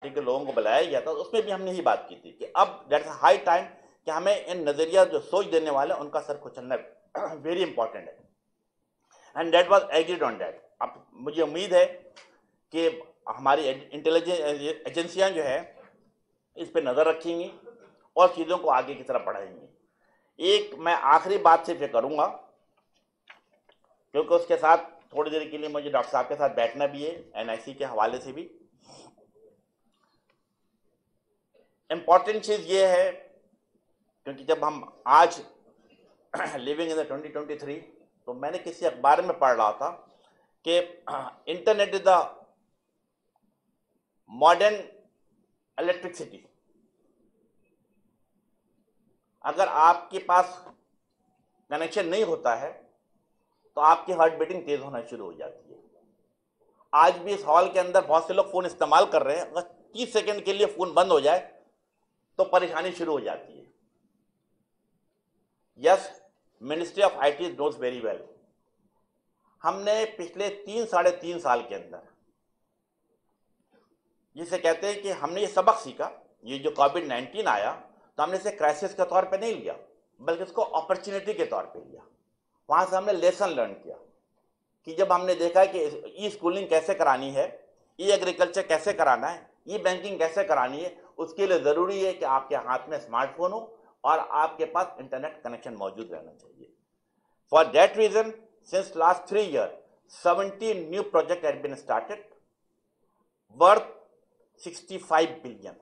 Party के लोगों को बुलाया गया था, उसमें भी हमने यही बात की थी कि अब दैट्स हाई टाइम कि हमें इन नजरिया जो सोच देने वाले उनका सर कुचलना वेरी इंपॉर्टेंट है, and that was agreed on that. अब मुझे उम्मीद है कि हमारी इंटेलिजेंस एजेंसियां जो है इस पर नजर रखेंगी और चीजों को आगे की तरफ बढ़ाएंगी। एक मैं आखिरी बात से फिर करूंगा, क्योंकि उसके साथ थोड़ी देर के लिए मुझे डॉक्टर साहब के साथ बैठना भी है, एनआईसी के हवाले से भी। इंपॉर्टेंट चीज ये है, क्योंकि जब हम आज लिविंग इन द 2023, तो मैंने किसी अखबार में पढ़ रहा था कि internet is the modern electricity. अगर आपके पास कनेक्शन नहीं होता है तो आपकी हार्ट बीटिंग तेज होना शुरू हो जाती है। आज भी इस हॉल के अंदर बहुत से लोग फोन इस्तेमाल कर रहे हैं, अगर 30 सेकंड के लिए फोन बंद हो जाए तो परेशानी शुरू हो जाती है। Yes, ministry of IT knows very well. हमने पिछले 3-3.5 साल के अंदर, जिसे कहते हैं कि हमने ये सबक सीखा, ये जो कोविड-19 आया तो हमने इसे क्राइसिस के तौर पे नहीं लिया, बल्कि इसको अपॉर्चुनिटी के तौर पे लिया। वहां से हमने लेसन लर्न किया कि जब हमने देखा कि ई स्कूलिंग कैसे करानी है, ई एग्रीकल्चर कैसे कराना है, ई बैंकिंग कैसे करानी है, उसके लिए जरूरी है कि आपके हाथ में स्मार्टफोन हो और आपके पास इंटरनेट कनेक्शन मौजूद रहना चाहिए। For that reason since last 3 years 70 new project had been started worth 65 billion.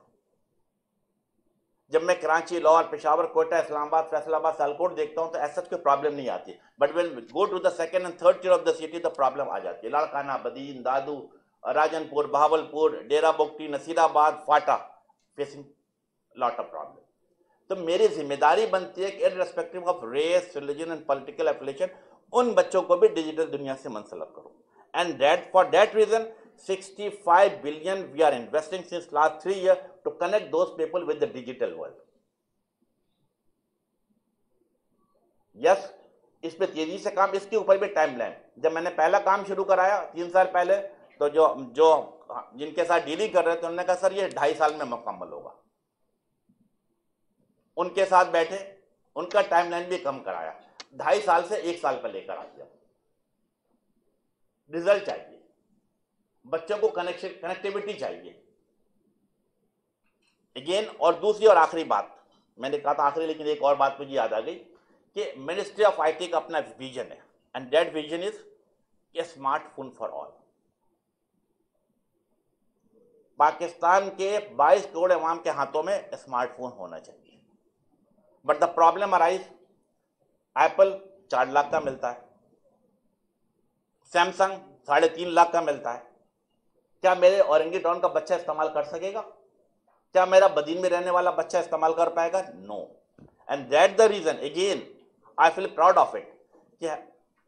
जब मैं कराची, लाहौर, पेशावर, कोटा, इस्लामाबाद, फैसलाबाद, सियालकोट देखता हूं तो ऐसा कोई प्रॉब्लम नहीं आती, but when go to the second and third tier of the city the problem आ जाती है। Larkana, Badin, Dadu, Rajanpur, Bahawalpur, Dera Bugti, Nasirabad, FATA, facing lot of problem. तो मेरी जिम्मेदारी बनती है कि irrespective of race, religion and political affiliation उन बच्चों को भी डिजिटल दुनिया से मुंसलिक करूं, and that for that reason 65 billion we are investing since last 3 years to connect those people with the digital world. Yes, इस पे तेजी से काम, इसके ऊपर भी टाइमलाइन। जब मैंने पहला काम शुरू कराया 3 साल पहले, तो जो जो जिनके साथ डीलिंग कर रहे थे उन्होंने कहा सर ये 2.5 साल में मुकम्मल होगा। उनके साथ बैठे, उनका टाइमलाइन भी कम कराया, 2.5 साल से 1 साल पर लेकर आ दिया। रिजल्ट चाहिए, बच्चों को कनेक्टिविटी चाहिए अगेन। और दूसरी और आखिरी बात, मैंने कहा था आखिरी, लेकिन एक और बात मुझे याद आ गई कि मिनिस्ट्री ऑफ आईटी का अपना विजन है, and that vision is a smartphone for all. Pakistan के 22 करोड़ अवाम के हाथों में स्मार्टफोन होना चाहिए, but the problem arise, Apple 4 lakh का मिलता है, सैमसंग 3.5 लाख का मिलता है। क्या मेरे औरंगी टाउन का बच्चा इस्तेमाल कर सकेगा? क्या मेरा बदीन में रहने वाला बच्चा इस्तेमाल कर पाएगा? No. And that the reason again I feel proud of it कि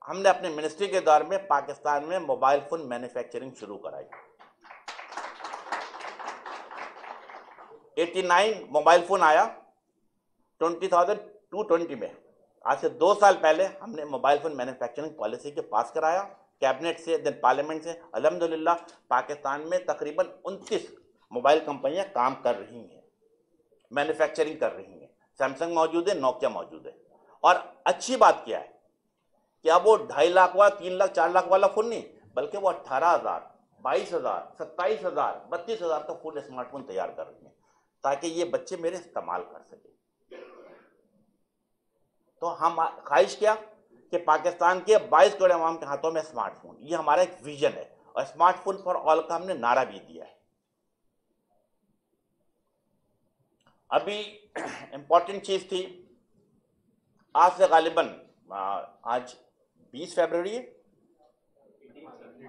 हमने अपने मिनिस्ट्री के दौर में पाकिस्तान में मोबाइल फोन मैन्युफैक्चरिंग शुरू कराई। 89 मोबाइल फोन आया 2020 में। आज से 2 साल पहले हमने मोबाइल फोन मैन्युफैक्चरिंग पॉलिसी के पास कराया कैबिनेट से, देन पार्लियामेंट से। अल्हम्दुलिल्लाह पाकिस्तान में तकरीबन 29 मोबाइल कंपनियां काम कर रही हैं, मैन्युफैक्चरिंग कर रही हैं। सैमसंग मौजूद है, नोकिया मौजूद है। और अच्छी बात क्या है कि अब वो 2.5 लाख वाला, 3 लाख, 4 लाख वाला फोन नहीं, बल्कि वो 18,000, 22,000, 27,000, 32,000 का फुल स्मार्टफोन तैयार कर रही है ताकि ये बच्चे मेरे इस्तेमाल कर सके। तो हम ख्वाहिश क्या कि पाकिस्तान के 22 करोड़ अवाम के हाथों में स्मार्टफोन, ये हमारा एक विजन है, और स्मार्टफोन फॉर ऑल का हमने नारा भी दिया है। अभी इंपॉर्टेंट चीज थी, आज से गालिबन आज 20 फरवरी है,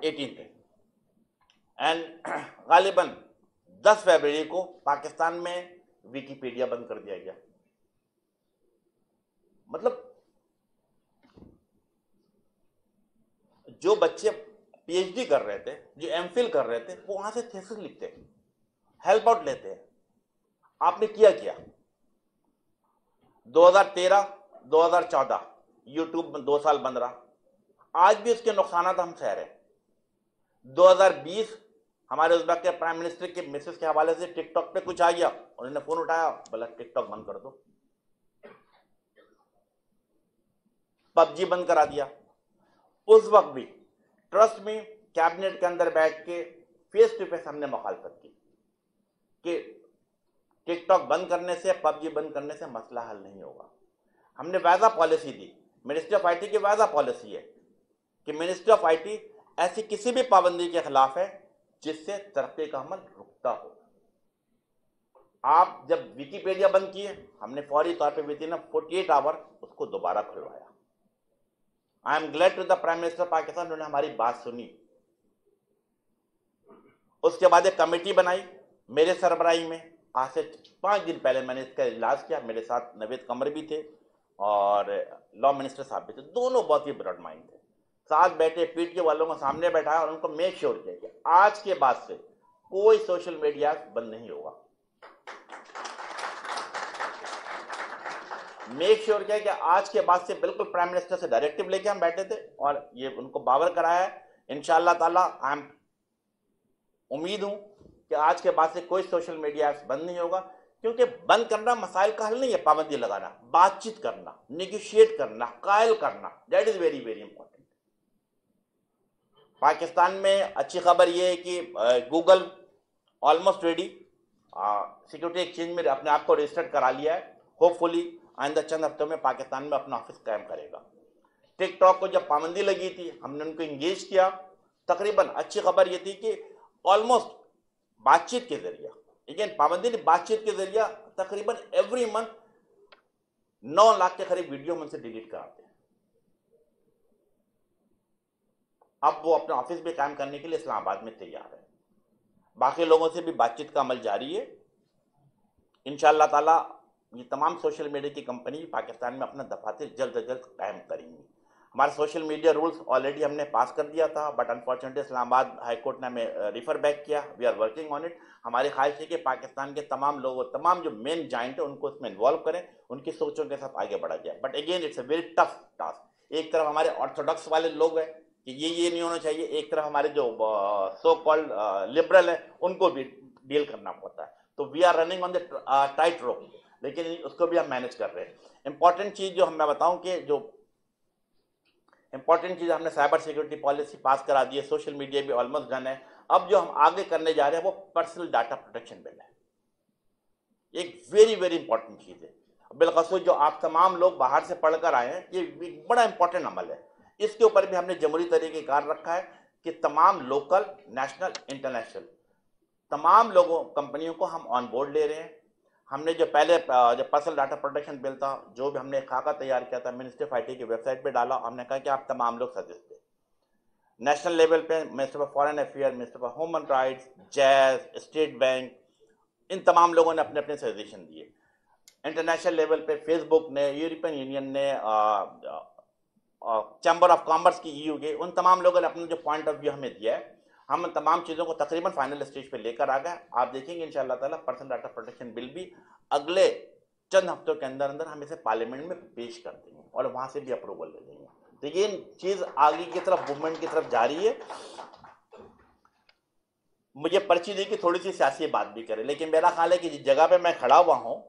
18 एंड गालिबन 10 फरवरी को पाकिस्तान में विकिपीडिया बंद कर दिया गया। मतलब जो बच्चे पीएचडी कर रहे थे, जो एमफिल कर रहे थे, वो वहां से थीसिस लिखते हैं, हेल्प आउट लेते हैं। आपने किया क्या? 2013-2014 यूट्यूब में 2 साल बंद रहा, आज भी उसके नुकसान हम सह रहे हैं। 2020 हमारे उस वक्त के प्राइम मिनिस्टर के मिसेस के हवाले से टिकटॉक पे कुछ आ गया, उन्होंने फोन उठाया, बोला टिकटॉक बंद कर दो, पबजी बंद करा दिया। उस वक्त भी ट्रस्ट में कैबिनेट के अंदर बैठ के फेस टू फेस हमने मुखालफत की कि टिकटॉक बंद करने से, पबजी बंद करने से मसला हल नहीं होगा। हमने waza policy the, ministry of IT की वाज़ा पॉलिसी है कि मिनिस्ट्री ऑफ आईटी ऐसी किसी भी पाबंदी के खिलाफ है जिससे तरक्की का अमल रुकता हो। आप जब विकिपीडिया बंद किए, हमने फौरी तौर पे विदिन 48 आवर उसको दोबारा खुलवाया। I am glad to the prime minister Pakistan, उन्होंने हमारी बात सुनी। उसके बाद एक कमेटी बनाई मेरे सरबराही में, आज से 5 दिन पहले मैंने इसका इजलास किया। मेरे साथ नवेद कमर भी थे और लॉ मिनिस्टर साहब भी थे, दोनों बहुत ही ब्रॉड माइंड थे। साथ बैठे, पीटीए वालों को सामने बैठाया और उनको मेक श्योर किया कि आज के बाद से कोई सोशल मीडिया बंद नहीं होगा। मेक श्योर किया कि आज के बाद से बिल्कुल प्राइम मिनिस्टर से डायरेक्टिव लेके हम बैठे थे और ये उनको बावर कराया है। इंशाअल्लाह ताला आई एम उम्मीद हूं कि आज के बाद से कोई सोशल मीडिया बंद नहीं होगा, क्योंकि बंद करना मसाइल का हल नहीं है, पाबंदी लगाना, बातचीत करना, नेगोशिएट करना, कायल करना, that is very very important. Pakistan में अच्छी खबर यह है कि Google almost ready, security exchange में अपने आप को रजिस्टर्ड करा लिया है। होपफुली आइंदा चंद हफ्तों में पाकिस्तान में अपना ऑफिस कायम करेगा। टिकटॉक को जब पाबंदी लगी थी, हमने उनको इंगेज किया। तकरीबन अच्छी खबर यह थी कि ऑलमोस्ट बातचीत के जरिए, लेकिन पाबंदी ने बातचीत के जरिए तकरीबन एवरी मंथ 9 लाख के करीब वीडियो उनसे डिलीट कराते हैं। अब वो अपना ऑफिस भी कायम करने के लिए इस्लामाबाद में तैयार है। बाकी लोगों से भी बातचीत का अमल जारी है। इंशाअल्लाह ताला ये तमाम सोशल मीडिया की कंपनी पाकिस्तान में अपना दफातर जल्द से जल्द कायम करेंगी। हमारा सोशल मीडिया रूल्स ऑलरेडी हमने पास कर दिया था, but unfortunately Islamabad high court ने हमें रिफर बैक किया। We are working on it. हमारी ख्वाहिश है कि पाकिस्तान के तमाम लोगों, तमाम जो मेन जाइंट है, उनको इसमें इन्वॉल्व करें, उनकी सोचों के साथ आगे बढ़ा जाए। But again it's a very tough task. एक तरफ हमारे ऑर्थोडॉक्स वाले लोग हैं कि ये नहीं होना चाहिए, एक तरफ हमारे जो सो कॉल्ड लिबरल है उनको भी डील करना पड़ता है। तो we are running on the tight rope, लेकिन उसको भी हम मैनेज कर रहे हैं। इंपॉर्टेंट चीज जो मैं बताऊं कि जो इंपॉर्टेंट चीज, हमने साइबर सिक्योरिटी पॉलिसी पास करा दी है, सोशल मीडिया भी ऑलमोस्ट डन है। अब जो हम आगे करने जा रहे हैं वो पर्सनल डाटा प्रोटेक्शन बिल है। एक वेरी वेरी इंपॉर्टेंट चीज है। बिलखसूस जो आप तमाम लोग बाहर से पढ़कर आए हैं, ये एक बड़ा इंपॉर्टेंट अमल है। इसके ऊपर भी हमने जमहूरी तरीके कार रखा है कि तमाम लोकल, नेशनल, इंटरनेशनल तमाम लोगों, कंपनियों को हम ऑन बोर्ड ले रहे हैं। हमने जो पहले जो पर्सनल डाटा प्रोटेक्शन बिल था, जो भी हमने खाका तैयार किया था, मिनिस्ट्री ऑफ आईटी की वेबसाइट पे डाला। हमने कहा कि आप तमाम लोग सजेस्ट दें। नेशनल लेवल पे minister of foreign affair, minister of human rights, जैज, स्टेट बैंक, इन तमाम लोगों ने अपने अपने सजेशन दिए। इंटरनेशनल लेवल पे फेसबुक ने, यूरोपियन यूनियन ने, चैम्बर ऑफ कॉमर्स की EU के, उन तमाम लोगों ने अपना जो पॉइंट ऑफ व्यू हमें दिया है। हम तमाम चीज़ों को तकरीबन फाइनल स्टेज पे लेकर आ गए। आप देखेंगे इंशाअल्लाह ताला पर्सनल डाटा प्रोटेक्शन बिल भी अगले चंद हफ्तों के अंदर अंदर हम इसे पार्लियामेंट में पेश कर देंगे और वहां से भी अप्रूवल ले देंगे। तो ये चीज आगे की तरफ, मूवमेंट की तरफ जारी है। मुझे पर्ची दी कि थोड़ी सी सियासी बात भी करे, लेकिन मेरा ख्याल है कि जिस जगह पे मैं खड़ा हुआ हूँ,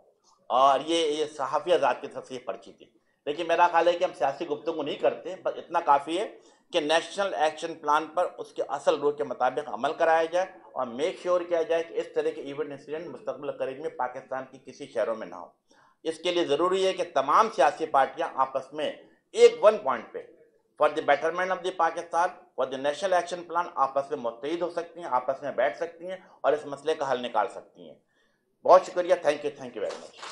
और ये सहाफ़ी आज़ाद की तरफ से ये पर्ची थी, लेकिन मेरा ख्याल है कि हम सियासी गुफ्तगू नहीं करते, बस इतना काफ़ी है कि नेशनल एक्शन प्लान पर उसके असल रूह के मुताबिक अमल कराया जाए और मेक श्योर किया जाए कि इस तरह के इवेंट इंसिडेंट मुस्तकबिल करीब में पाकिस्तान की किसी शहरों में ना हो। इसके लिए ज़रूरी है कि तमाम सियासी पार्टियां आपस में एक वन पॉइंट पे for the betterment of the Pakistan, for the national action plan आपस में मुत्तहिद हो सकती हैं, आपस में बैठ सकती हैं और इस मसले का हल निकाल सकती हैं। बहुत शुक्रिया। Thank you very much.